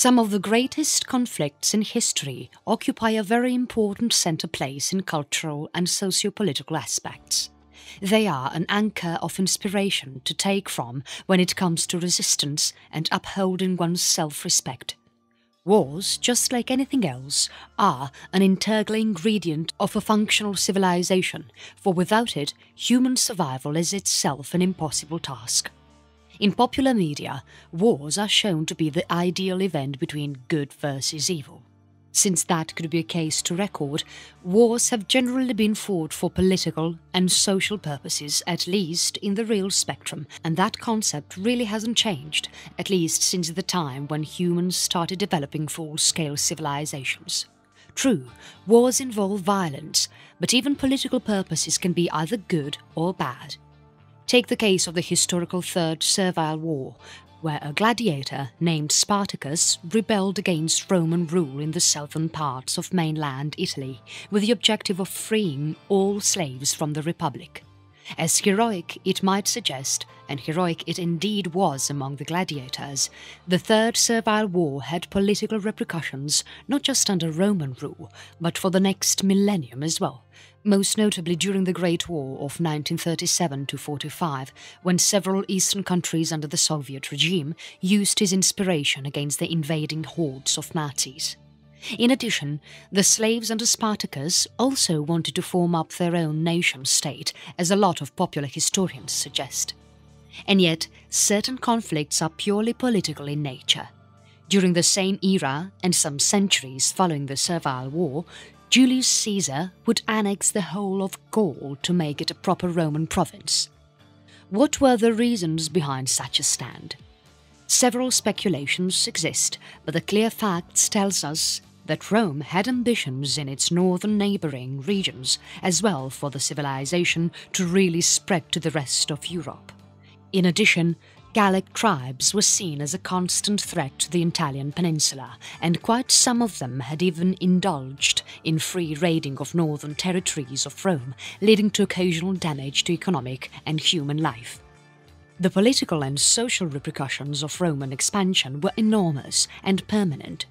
Some of the greatest conflicts in history occupy a very important centre place in cultural and socio-political aspects. They are an anchor of inspiration to take from when it comes to resistance and upholding one's self-respect. Wars, just like anything else, are an integral ingredient of a functional civilization, for without it, human survival is itself an impossible task. In popular media, wars are shown to be the ideal event between good versus evil. Since that could be a case to record, wars have generally been fought for political and social purposes, at least in the real spectrum, and that concept really hasn't changed, at least since the time when humans started developing full-scale civilizations. True, wars involve violence, but even political purposes can be either good or bad. Take the case of the historical Third Servile War, where a gladiator named Spartacus rebelled against Roman rule in the southern parts of mainland Italy with the objective of freeing all slaves from the Republic. As heroic it might suggest, and heroic it indeed was among the gladiators, the Third Servile War had political repercussions not just under Roman rule, but for the next millennium as well, most notably during the Great War of 1937–45, when several eastern countries under the Soviet regime used his inspiration against the invading hordes of Nazis. In addition, the slaves under Spartacus also wanted to form up their own nation-state, as a lot of popular historians suggest. And yet, certain conflicts are purely political in nature. During the same era, and some centuries following the Servile War, Julius Caesar would annex the whole of Gaul to make it a proper Roman province. What were the reasons behind such a stand? Several speculations exist, but the clear facts tells us that Rome had ambitions in its northern neighbouring regions as well for the civilization to really spread to the rest of Europe. In addition, Gallic tribes were seen as a constant threat to the Italian peninsula, and quite some of them had even indulged in free raiding of northern territories of Rome, leading to occasional damage to economic and human life. The political and social repercussions of Roman expansion were enormous and permanent.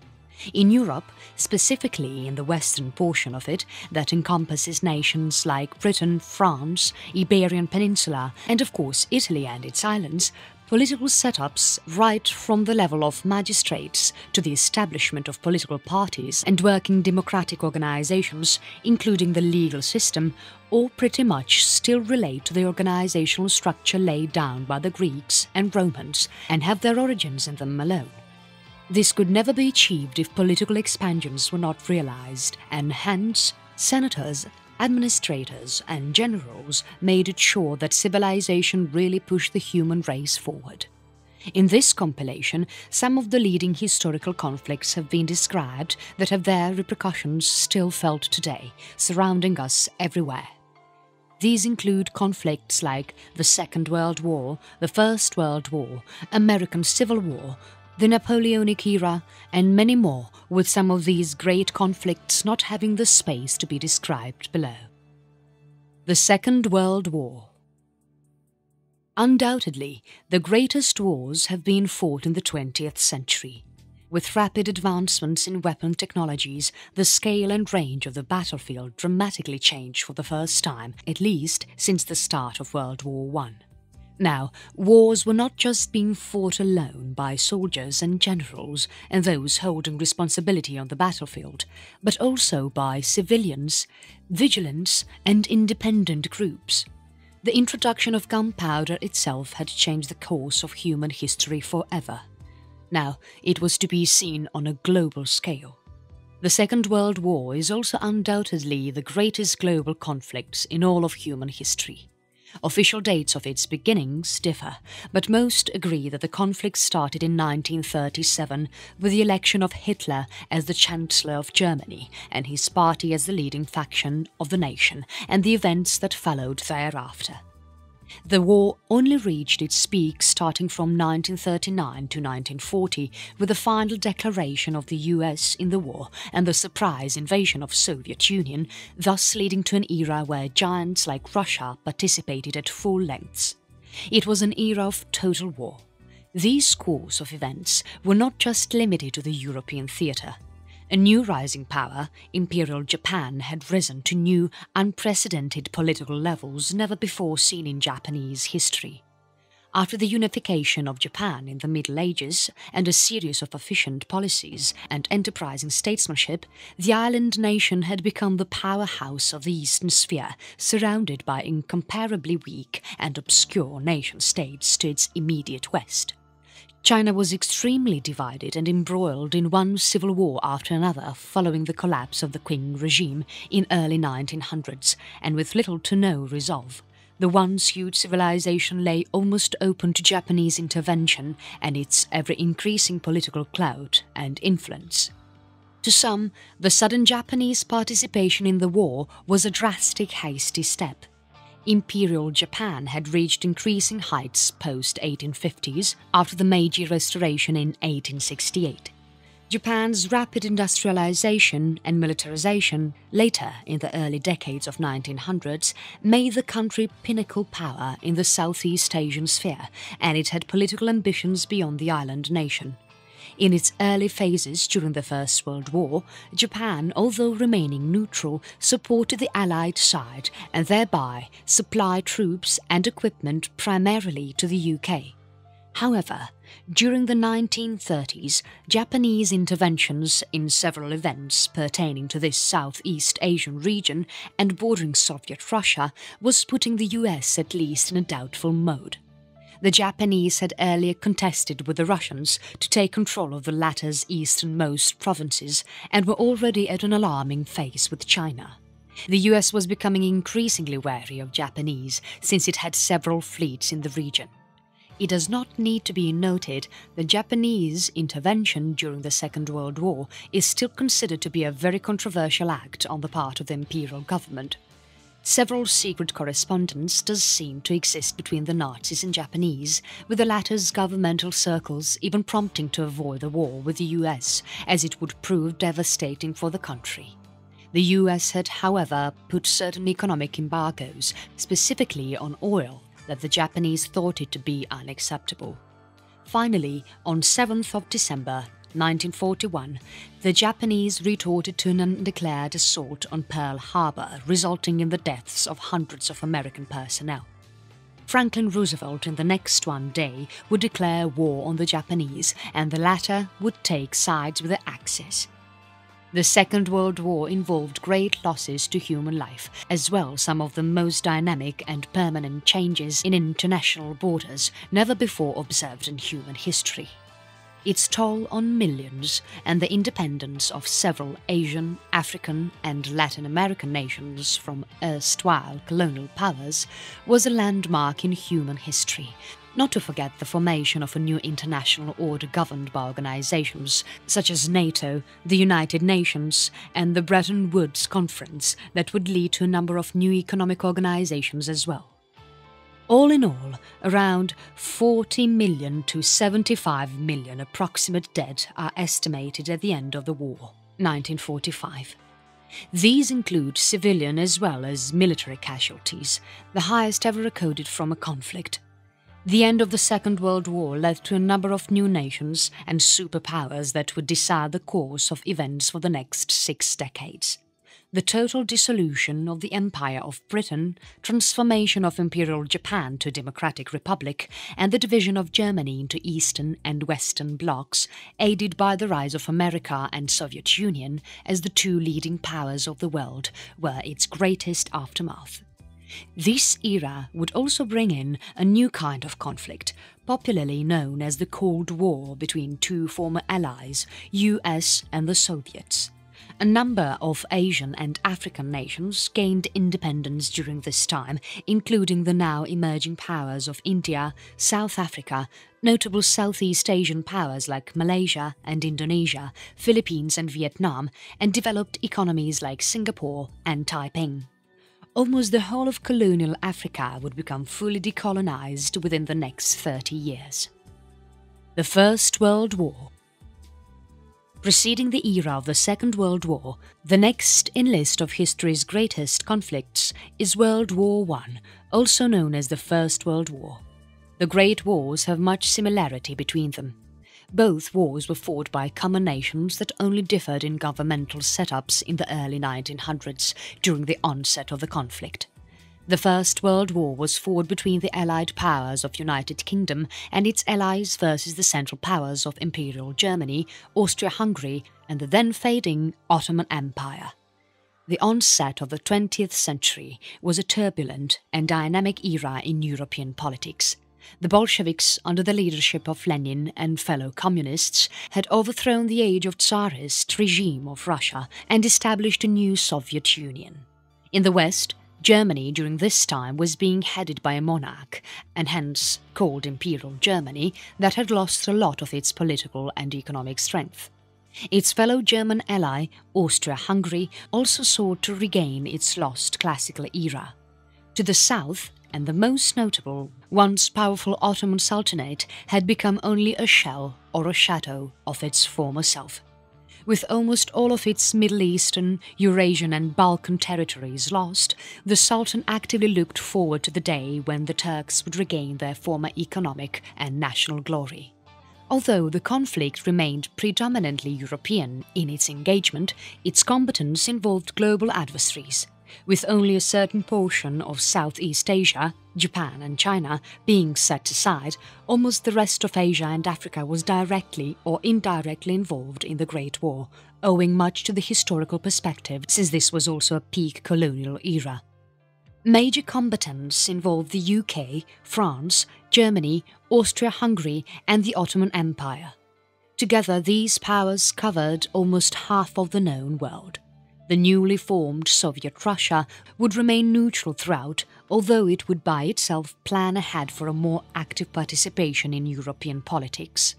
In Europe, specifically in the western portion of it, that encompasses nations like Britain, France, Iberian Peninsula, and of course Italy and its islands, political setups right from the level of magistrates to the establishment of political parties and working democratic organizations, including the legal system, all pretty much still relate to the organizational structure laid down by the Greeks and Romans and have their origins in them alone. This could never be achieved if political expansions were not realized, and hence senators, administrators and generals made it sure that civilization really pushed the human race forward. In this compilation, some of the leading historical conflicts have been described that have their repercussions still felt today, surrounding us everywhere. These include conflicts like the Second World War, the First World War, American Civil War, the Napoleonic Era, and many more, with some of these great conflicts not having the space to be described below. The Second World War. Undoubtedly, the greatest wars have been fought in the 20th century. With rapid advancements in weapon technologies, the scale and range of the battlefield dramatically changed for the first time, at least since the start of World War I. Now, wars were not just being fought alone by soldiers and generals and those holding responsibility on the battlefield, but also by civilians, vigilants and independent groups. The introduction of gunpowder itself had changed the course of human history forever. Now, it was to be seen on a global scale. The Second World War is also undoubtedly the greatest global conflict in all of human history. Official dates of its beginnings differ, but most agree that the conflict started in 1937 with the election of Hitler as the Chancellor of Germany and his party as the leading faction of the nation, and the events that followed thereafter. The war only reached its peak starting from 1939 to 1940 with the final declaration of the US in the war and the surprise invasion of Soviet Union, thus leading to an era where giants like Russia participated at full lengths. It was an era of total war. These course of events were not just limited to the European theatre. A new rising power, Imperial Japan, had risen to new, unprecedented political levels never before seen in Japanese history. After the unification of Japan in the Middle Ages and a series of efficient policies and enterprising statesmanship, the island nation had become the powerhouse of the Eastern Sphere, surrounded by incomparably weak and obscure nation-states to its immediate west. China was extremely divided and embroiled in one civil war after another following the collapse of the Qing regime in early 1900s, and with little to no resolve. The once huge civilization lay almost open to Japanese intervention and its ever-increasing political clout and influence. To some, the sudden Japanese participation in the war was a drastic, hasty step. Imperial Japan had reached increasing heights post-1850s after the Meiji Restoration in 1868. Japan's rapid industrialization and militarization later in the early decades of 1900s made the country pinnacle power in the Southeast Asian sphere, and it had political ambitions beyond the island nation. In its early phases during the First World War, Japan, although remaining neutral, supported the Allied side and thereby supplied troops and equipment primarily to the UK. However, during the 1930s, Japanese interventions in several events pertaining to this Southeast Asian region and bordering Soviet Russia was putting the US at least in a doubtful mode. The Japanese had earlier contested with the Russians to take control of the latter's easternmost provinces and were already at an alarming phase with China. The US was becoming increasingly wary of Japanese since it had several fleets in the region. It does not need to be noted that Japanese intervention during the Second World War is still considered to be a very controversial act on the part of the imperial government. Several secret correspondence does seem to exist between the Nazis and Japanese, with the latter's governmental circles even prompting to avoid the war with the US, as it would prove devastating for the country. The US had, however, put certain economic embargoes, specifically on oil, that the Japanese thought it to be unacceptable. Finally, on 7th of December 1941, the Japanese retorted to an undeclared assault on Pearl Harbor, resulting in the deaths of hundreds of American personnel. Franklin Roosevelt in the next one day would declare war on the Japanese, and the latter would take sides with the Axis. The Second World War involved great losses to human life, as well as some of the most dynamic and permanent changes in international borders never before observed in human history. Its toll on millions and the independence of several Asian, African and Latin American nations from erstwhile colonial powers was a landmark in human history, not to forget the formation of a new international order governed by organizations such as NATO, the United Nations and the Bretton Woods Conference that would lead to a number of new economic organizations as well. All in all, around 40 million to 75 million approximate dead are estimated at the end of the war, 1945. These include civilian as well as military casualties, the highest ever recorded from a conflict. The end of the Second World War led to a number of new nations and superpowers that would decide the course of events for the next 6 decades. The total dissolution of the Empire of Britain, transformation of Imperial Japan to a democratic republic, and the division of Germany into Eastern and Western blocs, aided by the rise of America and Soviet Union as the two leading powers of the world, were its greatest aftermath. This era would also bring in a new kind of conflict, popularly known as the Cold War between two former allies, US and the Soviets. A number of Asian and African nations gained independence during this time, including the now emerging powers of India, South Africa, notable Southeast Asian powers like Malaysia and Indonesia, Philippines and Vietnam, and developed economies like Singapore and Taiping. Almost the whole of colonial Africa would become fully decolonized within the next 30 years. The First World War. Preceding the era of the Second World War, the next in list of history's greatest conflicts is World War I, also known as the First World War. The Great Wars have much similarity between them. Both wars were fought by common nations that only differed in governmental setups in the early 1900s during the onset of the conflict. The First World War was fought between the Allied powers of United Kingdom and its allies versus the Central Powers of Imperial Germany, Austria-Hungary and the then fading Ottoman Empire. The onset of the 20th century was a turbulent and dynamic era in European politics. The Bolsheviks, under the leadership of Lenin and fellow communists, had overthrown the age of Tsarist regime of Russia and established a new Soviet Union. In the West, Germany during this time was being headed by a monarch, and hence called Imperial Germany, that had lost a lot of its political and economic strength. Its fellow German ally, Austria-Hungary, also sought to regain its lost classical era. To the south, and the most notable, once powerful Ottoman Sultanate had become only a shell or a shadow of its former self. With almost all of its Middle Eastern, Eurasian and Balkan territories lost, the Sultan actively looked forward to the day when the Turks would regain their former economic and national glory. Although the conflict remained predominantly European in its engagement, its combatants involved global adversaries, with only a certain portion of Southeast Asia, Japan and China, being set aside. Almost the rest of Asia and Africa was directly or indirectly involved in the Great War, owing much to the historical perspective, since this was also a peak colonial era. Major combatants involved the UK, France, Germany, Austria-Hungary and the Ottoman Empire. Together these powers covered almost half of the known world. The newly formed Soviet Russia would remain neutral throughout, although it would by itself plan ahead for a more active participation in European politics.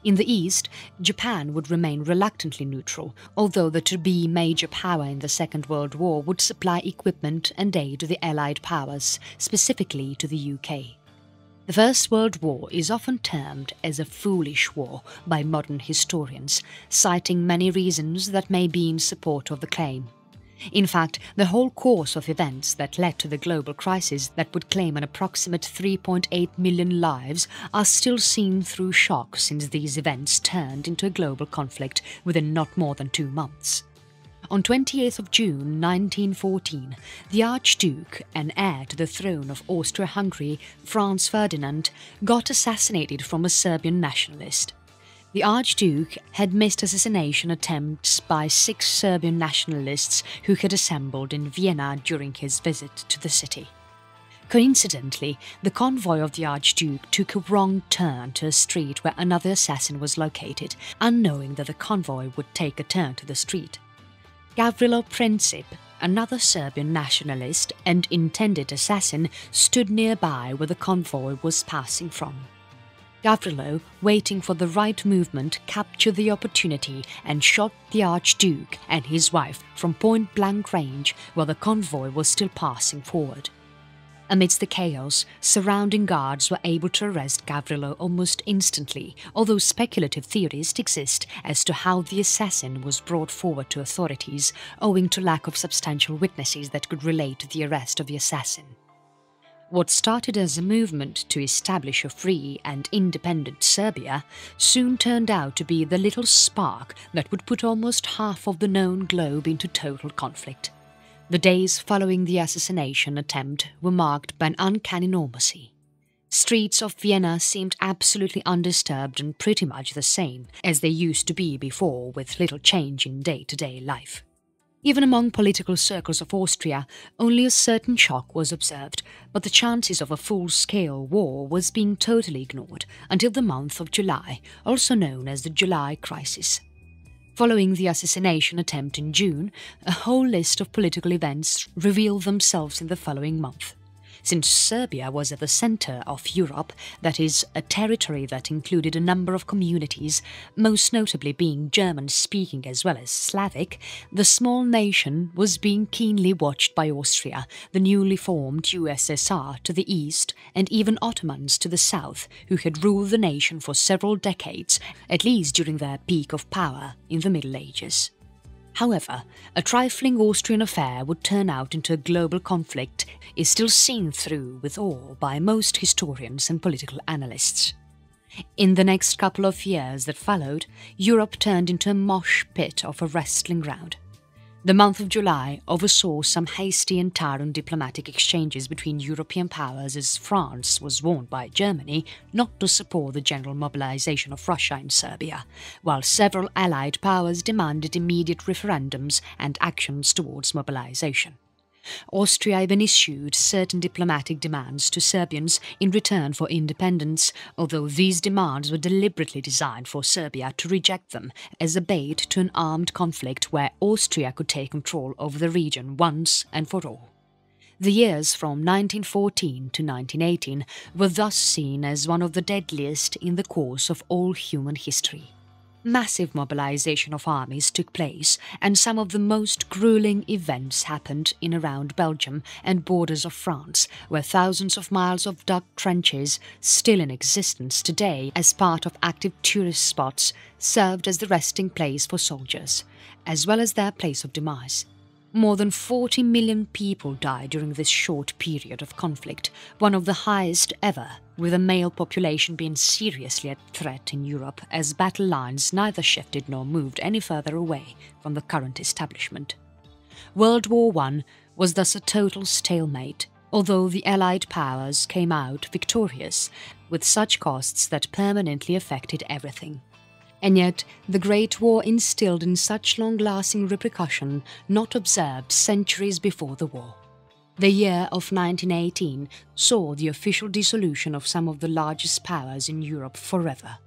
In the East, Japan would remain reluctantly neutral, although the to-be major power in the Second World War would supply equipment and aid to the Allied powers, specifically to the UK. The First World War is often termed as a foolish war by modern historians, citing many reasons that may be in support of the claim. In fact, the whole course of events that led to the global crisis that would claim an approximate 3.8 million lives are still seen through shock, since these events turned into a global conflict within not more than 2 months. On 28th of June 1914, the Archduke and heir to the throne of Austria-Hungary, Franz Ferdinand, got assassinated from a Serbian nationalist. The Archduke had missed assassination attempts by 6 Serbian nationalists who had assembled in Vienna during his visit to the city. Coincidentally, the convoy of the Archduke took a wrong turn to a street where another assassin was located, unknowing that the convoy would take a turn to the street. Gavrilo Princip, another Serbian nationalist and intended assassin, stood nearby where the convoy was passing from. Gavrilo, waiting for the right movement, captured the opportunity and shot the Archduke and his wife from point-blank range while the convoy was still passing forward. Amidst the chaos, surrounding guards were able to arrest Gavrilo almost instantly, although speculative theories exist as to how the assassin was brought forward to authorities, owing to lack of substantial witnesses that could relate to the arrest of the assassin. What started as a movement to establish a free and independent Serbia soon turned out to be the little spark that would put almost half of the known globe into total conflict. The days following the assassination attempt were marked by an uncanny normalcy. Streets of Vienna seemed absolutely undisturbed and pretty much the same as they used to be before, with little change in day-to-day life. Even among political circles of Austria, only a certain shock was observed, but the chances of a full-scale war was being totally ignored until the month of July, also known as the July Crisis. Following the assassination attempt in June, a whole list of political events revealed themselves in the following month. Since Serbia was at the centre of Europe, that is, a territory that included a number of communities, most notably being German-speaking as well as Slavic, the small nation was being keenly watched by Austria, the newly formed USSR to the east, and even Ottomans to the south, who had ruled the nation for several decades, at least during their peak of power in the Middle Ages. However, a trifling Austrian affair would turn out into a global conflict is still seen through with awe by most historians and political analysts. In the next couple of years that followed, Europe turned into a mosh pit of a wrestling ground. The month of July oversaw some hasty and tyrant diplomatic exchanges between European powers, as France was warned by Germany not to support the general mobilization of Russia in Serbia, while several Allied powers demanded immediate referendums and actions towards mobilization. Austria even issued certain diplomatic demands to Serbians in return for independence, although these demands were deliberately designed for Serbia to reject them as a bait to an armed conflict where Austria could take control over the region once and for all. The years from 1914 to 1918 were thus seen as one of the deadliest in the course of all human history. Massive mobilization of armies took place, and some of the most grueling events happened in around Belgium and borders of France, where thousands of miles of dug trenches, still in existence today as part of active tourist spots, served as the resting place for soldiers, as well as their place of demise. More than 40 million people died during this short period of conflict, one of the highest ever, with the male population being seriously at threat in Europe as battle lines neither shifted nor moved any further away from the current establishment. World War I was thus a total stalemate, although the Allied powers came out victorious, with such costs that permanently affected everything. And yet, the Great War instilled in such long-lasting repercussion not observed centuries before the war. The year of 1918 saw the official dissolution of some of the largest powers in Europe forever.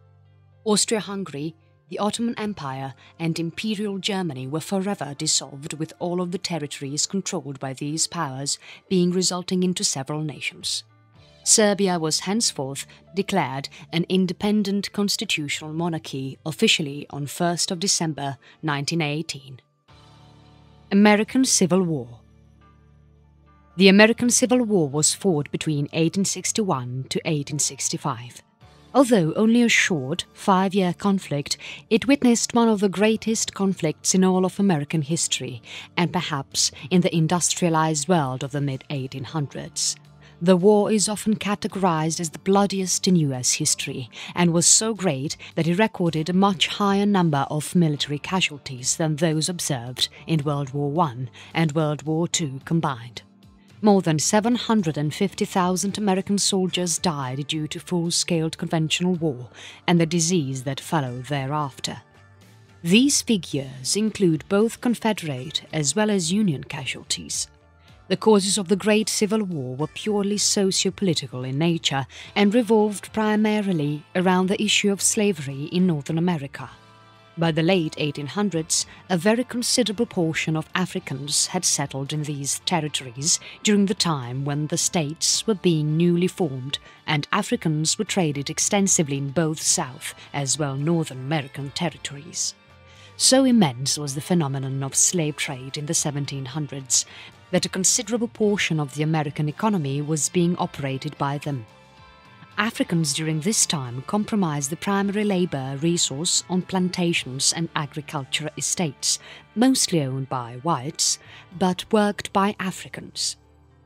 Austria-Hungary, the Ottoman Empire and Imperial Germany were forever dissolved, with all of the territories controlled by these powers being resulting into several nations. Serbia was henceforth declared an independent constitutional monarchy officially on 1st of December 1918. American Civil War. The American Civil War was fought between 1861 to 1865. Although only a short, 5-year conflict, it witnessed one of the greatest conflicts in all of American history, and perhaps in the industrialized world of the mid-1800s. The war is often categorized as the bloodiest in US history, and was so great that it recorded a much higher number of military casualties than those observed in World War I and World War II combined. More than 750,000 American soldiers died due to full-scale conventional war and the disease that followed thereafter. These figures include both Confederate as well as Union casualties. The causes of the Great Civil War were purely socio-political in nature and revolved primarily around the issue of slavery in Northern America. By the late 1800s, a very considerable portion of Africans had settled in these territories during the time when the states were being newly formed, and Africans were traded extensively in both South as well Northern American territories. So immense was the phenomenon of slave trade in the 1700s that a considerable portion of the American economy was being operated by them. Africans during this time comprised the primary labor resource on plantations and agricultural estates, mostly owned by whites, but worked by Africans.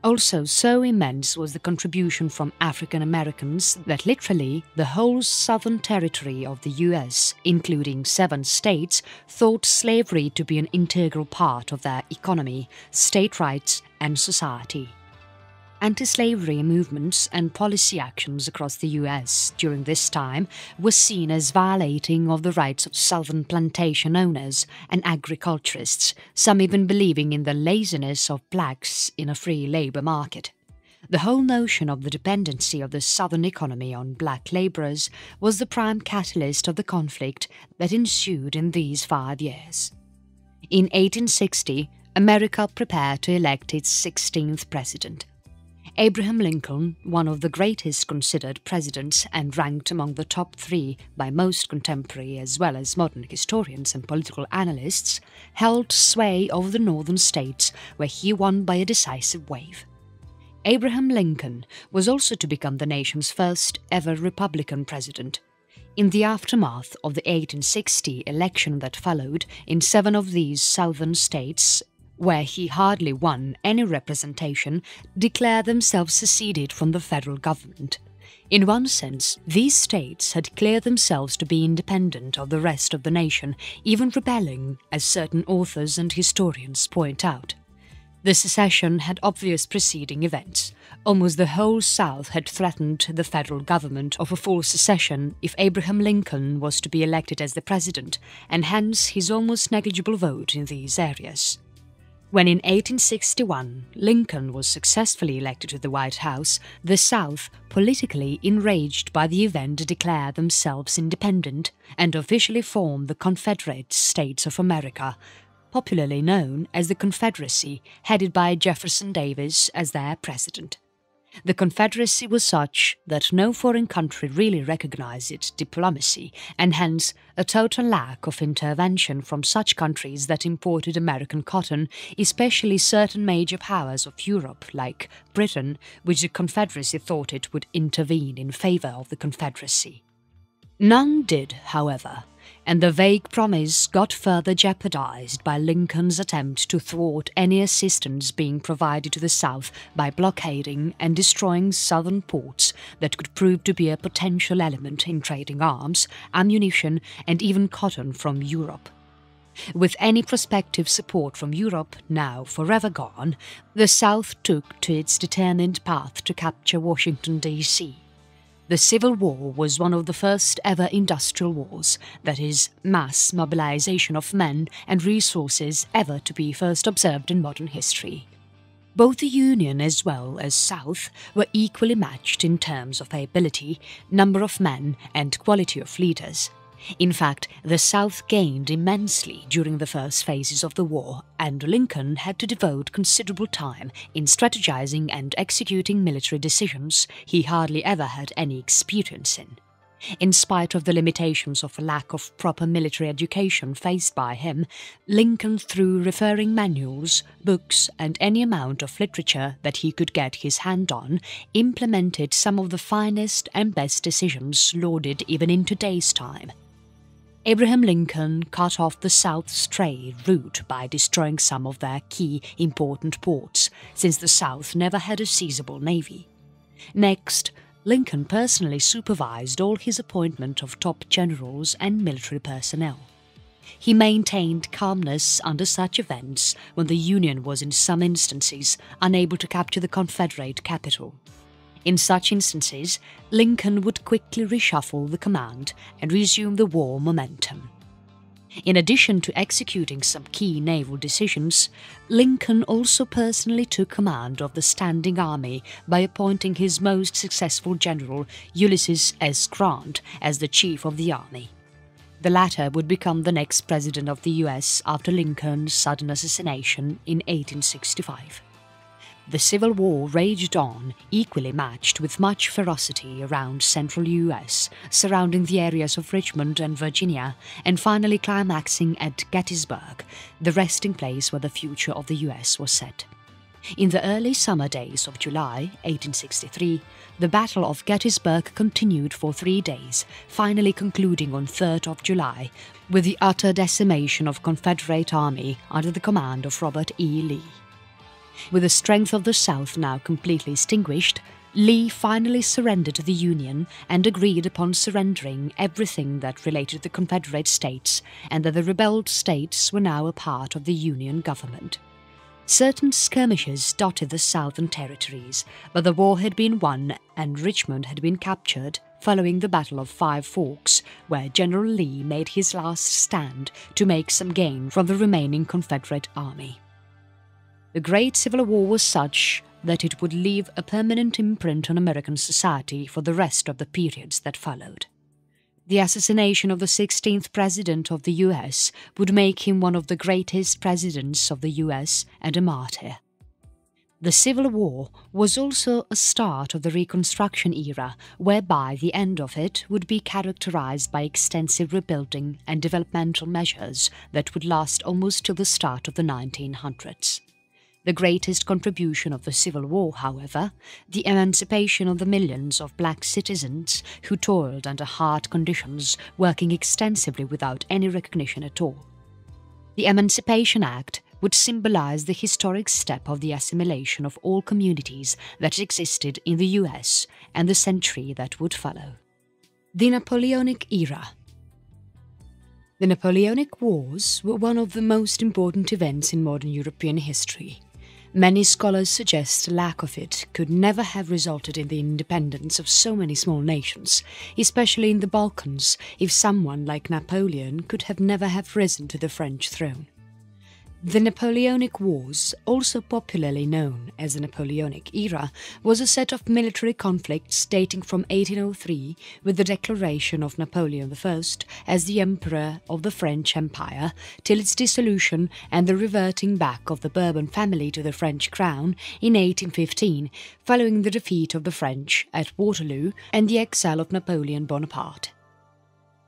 Also, so immense was the contribution from African Americans that literally the whole southern territory of the US, including 7 states, thought slavery to be an integral part of their economy, state rights and society. Anti-slavery movements and policy actions across the US during this time were seen as violating of the rights of southern plantation owners and agriculturists, some even believing in the laziness of blacks in a free labor market. The whole notion of the dependency of the southern economy on black laborers was the prime catalyst of the conflict that ensued in these 5 years. In 1860, America prepared to elect its 16th president. Abraham Lincoln, one of the greatest considered presidents and ranked among the top 3 by most contemporary as well as modern historians and political analysts, held sway over the northern states where he won by a decisive wave. Abraham Lincoln was also to become the nation's first ever Republican president. In the aftermath of the 1860 election that followed in 7 of these southern states, where he hardly won any representation, declared themselves seceded from the federal government. In one sense, these states had declared themselves to be independent of the rest of the nation, even rebelling, as certain authors and historians point out. The secession had obvious preceding events. Almost the whole South had threatened the federal government of a full secession if Abraham Lincoln was to be elected as the president, and hence his almost negligible vote in these areas. When in 1861 Lincoln was successfully elected to the White House, the South, politically enraged by the event, declared themselves independent and officially formed the Confederate States of America, popularly known as the Confederacy, headed by Jefferson Davis as their president. The Confederacy was such that no foreign country really recognized its diplomacy, and hence a total lack of intervention from such countries that imported American cotton, especially certain major powers of Europe like Britain, which the Confederacy thought it would intervene in favor of the Confederacy. None did, however, and the vague promise got further jeopardized by Lincoln's attempt to thwart any assistance being provided to the South by blockading and destroying southern ports that could prove to be a potential element in trading arms, ammunition, and even cotton from Europe. With any prospective support from Europe now forever gone, the South took to its determined path to capture Washington, D.C. The Civil War was one of the first ever industrial wars, that is, mass mobilization of men and resources ever to be first observed in modern history. Both the Union as well as South were equally matched in terms of ability, number of men and quality of leaders. In fact, the South gained immensely during the first phases of the war, and Lincoln had to devote considerable time in strategizing and executing military decisions he hardly ever had any experience in. In spite of the limitations of a lack of proper military education faced by him, Lincoln, through referring manuals, books and any amount of literature that he could get his hand on, implemented some of the finest and best decisions lauded even in today's time. Abraham Lincoln cut off the South's trade route by destroying some of their key important ports, since the South never had a seizable navy. Next, Lincoln personally supervised all his appointment of top generals and military personnel. He maintained calmness under such events when the Union was in some instances unable to capture the Confederate capital. In such instances, Lincoln would quickly reshuffle the command and resume the war momentum. In addition to executing some key naval decisions, Lincoln also personally took command of the standing army by appointing his most successful general, Ulysses S. Grant, as the chief of the army. The latter would become the next president of the US after Lincoln's sudden assassination in 1865. The Civil War raged on, equally matched with much ferocity around central US, surrounding the areas of Richmond and Virginia, and finally climaxing at Gettysburg, the resting place where the future of the US was set. In the early summer days of July 1863, the Battle of Gettysburg continued for 3 days, finally concluding on 3rd of July with the utter decimation of Confederate army under the command of Robert E. Lee. With the strength of the South now completely extinguished, Lee finally surrendered to the Union and agreed upon surrendering everything that related to the Confederate States, and that the rebelled states were now a part of the Union government. Certain skirmishes dotted the southern territories, but the war had been won and Richmond had been captured following the Battle of Five Forks, where General Lee made his last stand to make some gain from the remaining Confederate army. The Great Civil War was such that it would leave a permanent imprint on American society for the rest of the periods that followed. The assassination of the 16th President of the US would make him one of the greatest presidents of the US and a martyr. The Civil War was also a start of the Reconstruction era, whereby the end of it would be characterized by extensive rebuilding and developmental measures that would last almost till the start of the 1900s. The greatest contribution of the Civil War, however, the emancipation of the millions of black citizens who toiled under hard conditions, working extensively without any recognition at all. The Emancipation Act would symbolize the historic step of the assimilation of all communities that existed in the US and the century that would follow. The Napoleonic Era. The Napoleonic Wars were one of the most important events in modern European history. Many scholars suggest a lack of it could never have resulted in the independence of so many small nations, especially in the Balkans, if someone like Napoleon could have never have risen to the French throne. The Napoleonic Wars, also popularly known as the Napoleonic Era, was a set of military conflicts dating from 1803 with the declaration of Napoleon I as the Emperor of the French Empire till its dissolution and the reverting back of the Bourbon family to the French crown in 1815, following the defeat of the French at Waterloo and the exile of Napoleon Bonaparte.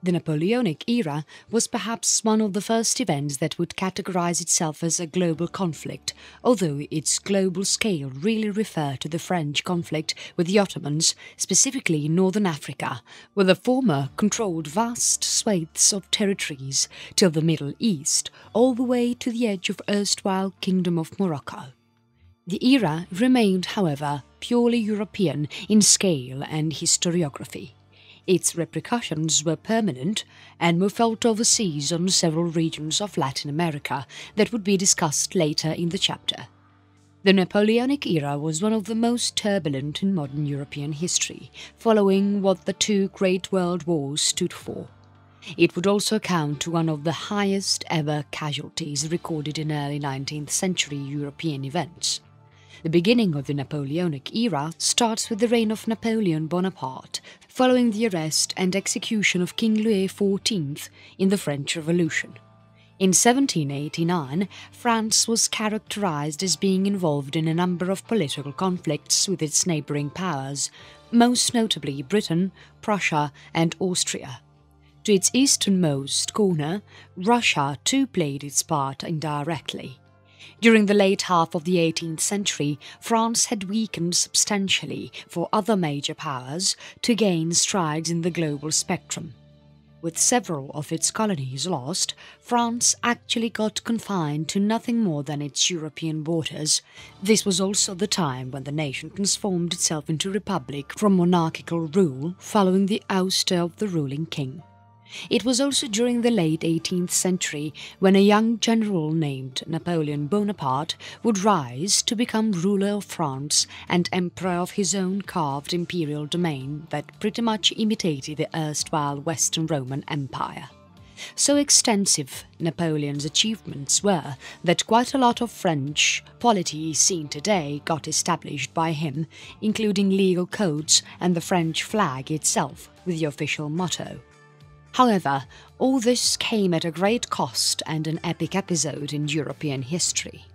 The Napoleonic Era was perhaps one of the first events that would categorize itself as a global conflict, although its global scale really referred to the French conflict with the Ottomans, specifically in northern Africa, where the former controlled vast swathes of territories till the Middle East, all the way to the edge of erstwhile Kingdom of Morocco. The era remained, however, purely European in scale and historiography. Its repercussions were permanent and were felt overseas on several regions of Latin America that would be discussed later in the chapter. The Napoleonic era was one of the most turbulent in modern European history, following what the two great world wars stood for. It would also account to one of the highest ever casualties recorded in early 19th century European events. The beginning of the Napoleonic era starts with the reign of Napoleon Bonaparte, following the arrest and execution of King Louis XIV in the French Revolution. In 1789, France was characterized as being involved in a number of political conflicts with its neighbouring powers, most notably Britain, Prussia and Austria. To its easternmost corner, Russia too played its part indirectly. During the late half of the 18th century, France had weakened substantially for other major powers to gain strides in the global spectrum. With several of its colonies lost, France actually got confined to nothing more than its European borders. This was also the time when the nation transformed itself into a republic from monarchical rule following the ouster of the ruling king. It was also during the late 18th century when a young general named Napoleon Bonaparte would rise to become ruler of France and emperor of his own carved imperial domain that pretty much imitated the erstwhile Western Roman Empire. So extensive Napoleon's achievements were that quite a lot of French polity seen today got established by him, including legal codes and the French flag itself with the official motto. However, all this came at a great cost and an epic episode in European history.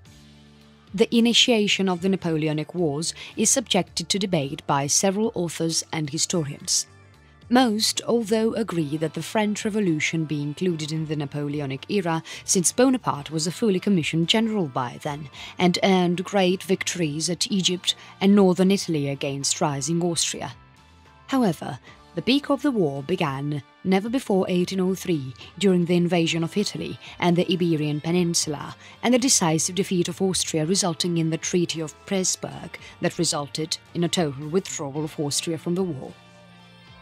The initiation of the Napoleonic Wars is subjected to debate by several authors and historians. Most, although, agree that the French Revolution be included in the Napoleonic era since Bonaparte was a fully commissioned general by then and earned great victories at Egypt and northern Italy against rising Austria. However, the peak of the war began never before 1803 during the invasion of Italy and the Iberian Peninsula and the decisive defeat of Austria resulting in the Treaty of Pressburg that resulted in a total withdrawal of Austria from the war.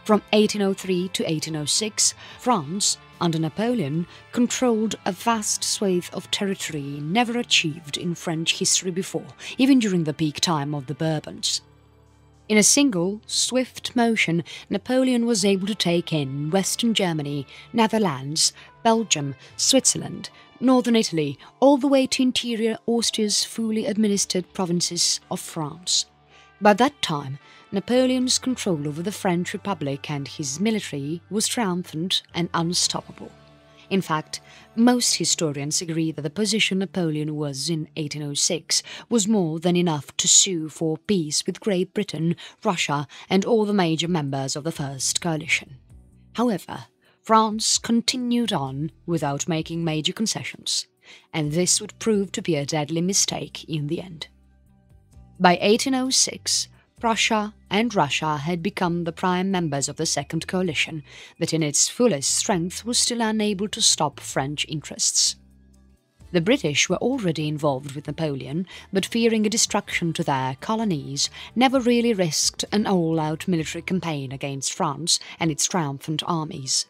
From 1803 to 1806, France, under Napoleon, controlled a vast swathe of territory never achieved in French history before, even during the peak time of the Bourbons. In a single, swift motion, Napoleon was able to take in Western Germany, Netherlands, Belgium, Switzerland, northern Italy, all the way to interior Austria's fully administered provinces of France. By that time, Napoleon's control over the French Republic and his military was triumphant and unstoppable. In fact, most historians agree that the position Napoleon was in 1806 was more than enough to sue for peace with Great Britain, Russia and all the major members of the First Coalition. However, France continued on without making major concessions. and this would prove to be a deadly mistake in the end. By 1806, Prussia and Russia had become the prime members of the Second Coalition that in its fullest strength was still unable to stop French interests. The British were already involved with Napoleon, but fearing a destruction to their colonies, never really risked an all-out military campaign against France and its triumphant armies.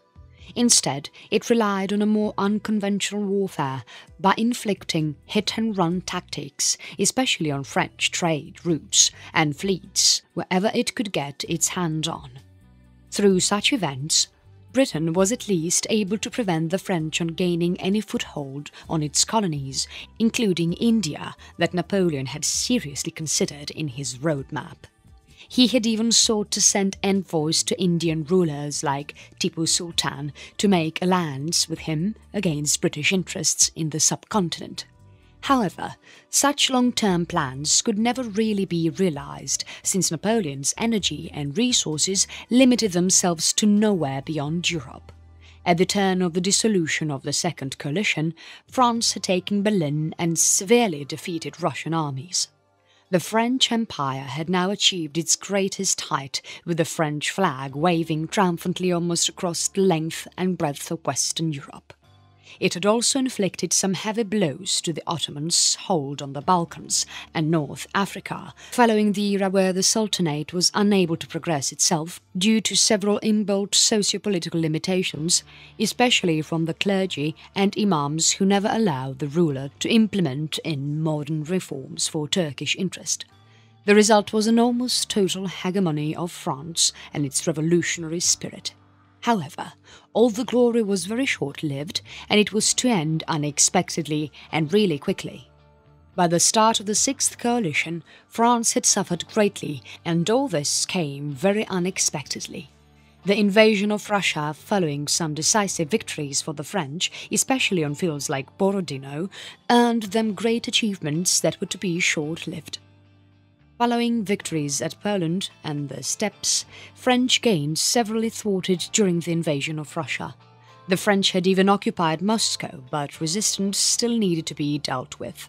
Instead, it relied on a more unconventional warfare by inflicting hit-and-run tactics, especially on French trade routes and fleets, wherever it could get its hands on. Through such events, Britain was at least able to prevent the French on gaining any foothold on its colonies, including India, that Napoleon had seriously considered in his roadmap. He had even sought to send envoys to Indian rulers like Tipu Sultan to make alliance with him against British interests in the subcontinent. However, such long-term plans could never really be realized, since Napoleon's energy and resources limited themselves to nowhere beyond Europe. At the turn of the dissolution of the Second Coalition, France had taken Berlin and severely defeated Russian armies. The French Empire had now achieved its greatest height, with the French flag waving triumphantly almost across the length and breadth of Western Europe. It had also inflicted some heavy blows to the Ottomans' hold on the Balkans and North Africa, following the era where the Sultanate was unable to progress itself due to several inbuilt socio-political limitations, especially from the clergy and imams who never allowed the ruler to implement in modern reforms for Turkish interest. The result was an almost total hegemony of France and its revolutionary spirit. However, all the glory was very short-lived, and it was to end unexpectedly and really quickly. By the start of the Sixth Coalition, France had suffered greatly, and all this came very unexpectedly. The invasion of Russia, following some decisive victories for the French, especially on fields like Borodino, earned them great achievements that were to be short-lived. Following victories at Poland and the Steppes, French gains severely thwarted during the invasion of Russia. The French had even occupied Moscow, but resistance still needed to be dealt with.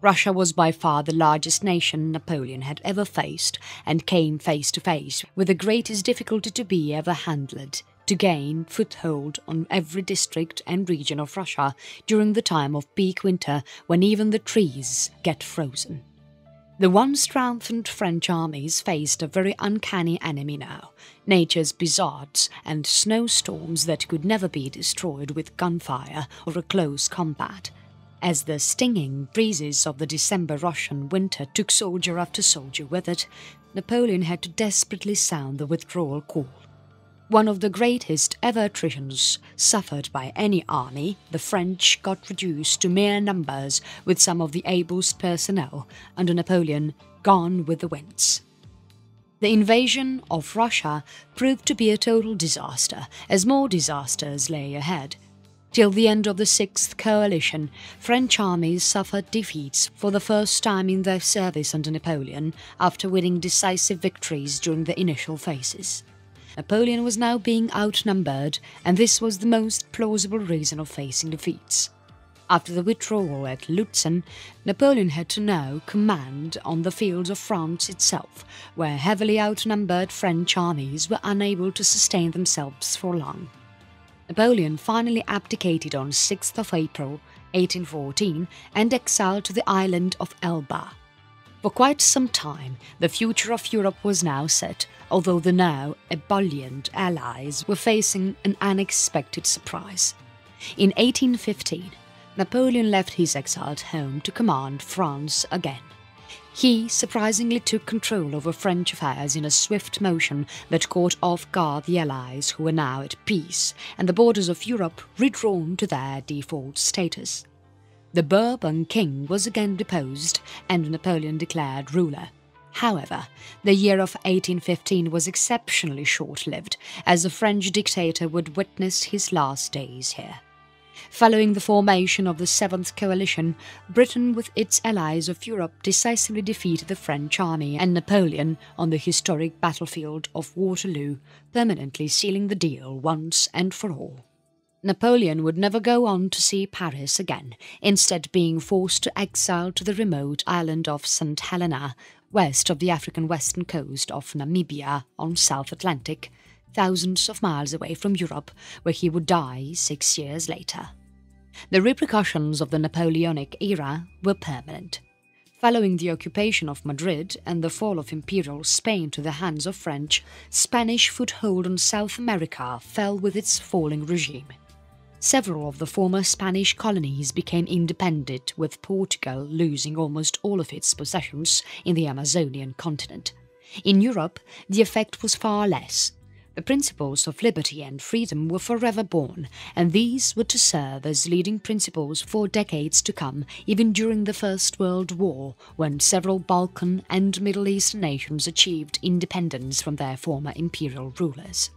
Russia was by far the largest nation Napoleon had ever faced, and came face to face with the greatest difficulty to be ever handled, to gain foothold on every district and region of Russia during the time of peak winter when even the trees get frozen. The once triumphant French armies faced a very uncanny enemy now, nature's blizzards and snowstorms that could never be destroyed with gunfire or a close combat. As the stinging breezes of the December Russian winter took soldier after soldier with it, Napoleon had to desperately sound the withdrawal call. One of the greatest ever attritions suffered by any army, the French got reduced to mere numbers, with some of the ablest personnel under Napoleon gone with the winds. The invasion of Russia proved to be a total disaster, as more disasters lay ahead. Till the end of the Sixth Coalition, French armies suffered defeats for the first time in their service under Napoleon, after winning decisive victories during the initial phases. Napoleon was now being outnumbered, and this was the most plausible reason of facing defeats. After the withdrawal at Lutzen, Napoleon had to now command on the fields of France itself, where heavily outnumbered French armies were unable to sustain themselves for long. Napoleon finally abdicated on 6th of April, 1814, and exiled to the island of Elba. For quite some time, the future of Europe was now set, although the now ebullient Allies were facing an unexpected surprise. In 1815, Napoleon left his exiled home to command France again. He surprisingly took control over French affairs in a swift motion that caught off guard the Allies, who were now at peace, and the borders of Europe redrawn to their default status. The Bourbon king was again deposed, and Napoleon declared ruler. However, the year of 1815 was exceptionally short-lived, as the French dictator would witness his last days here. Following the formation of the Seventh Coalition, Britain with its allies of Europe decisively defeated the French army and Napoleon on the historic battlefield of Waterloo, permanently sealing the deal once and for all. Napoleon would never go on to see Paris again, instead being forced to exile to the remote island of St. Helena, west of the African western coast of Namibia on South Atlantic, thousands of miles away from Europe, where he would die 6 years later. The repercussions of the Napoleonic era were permanent. Following the occupation of Madrid and the fall of Imperial Spain to the hands of French, Spanish foothold on South America fell with its falling regime. Several of the former Spanish colonies became independent, with Portugal losing almost all of its possessions in the Amazonian continent. In Europe, the effect was far less. The principles of liberty and freedom were forever born, and these were to serve as leading principles for decades to come, even during the First World War, when several Balkan and Middle Eastern nations achieved independence from their former imperial rulers.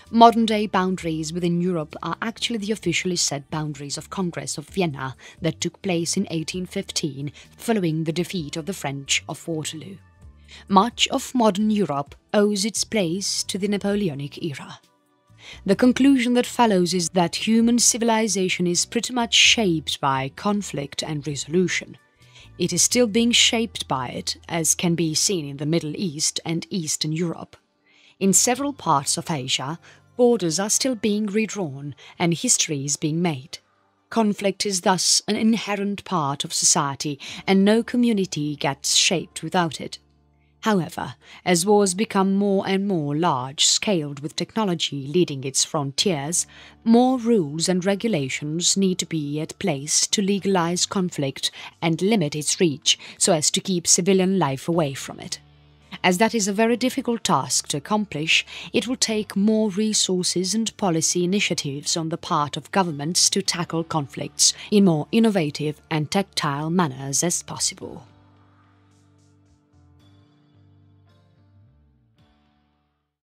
Modern-day boundaries within Europe are actually the officially set boundaries of Congress of Vienna that took place in 1815 following the defeat of the French of Waterloo. Much of modern Europe owes its place to the Napoleonic era. The conclusion that follows is that human civilization is pretty much shaped by conflict and resolution. It is still being shaped by it, as can be seen in the Middle East and Eastern Europe. In several parts of Asia, borders are still being redrawn and history is being made. Conflict is thus an inherent part of society, and no community gets shaped without it. However, as wars become more and more large-scaled with technology leading its frontiers, more rules and regulations need to be at place to legalize conflict and limit its reach so as to keep civilian life away from it. As that is a very difficult task to accomplish, it will take more resources and policy initiatives on the part of governments to tackle conflicts in more innovative and tactile manners as possible.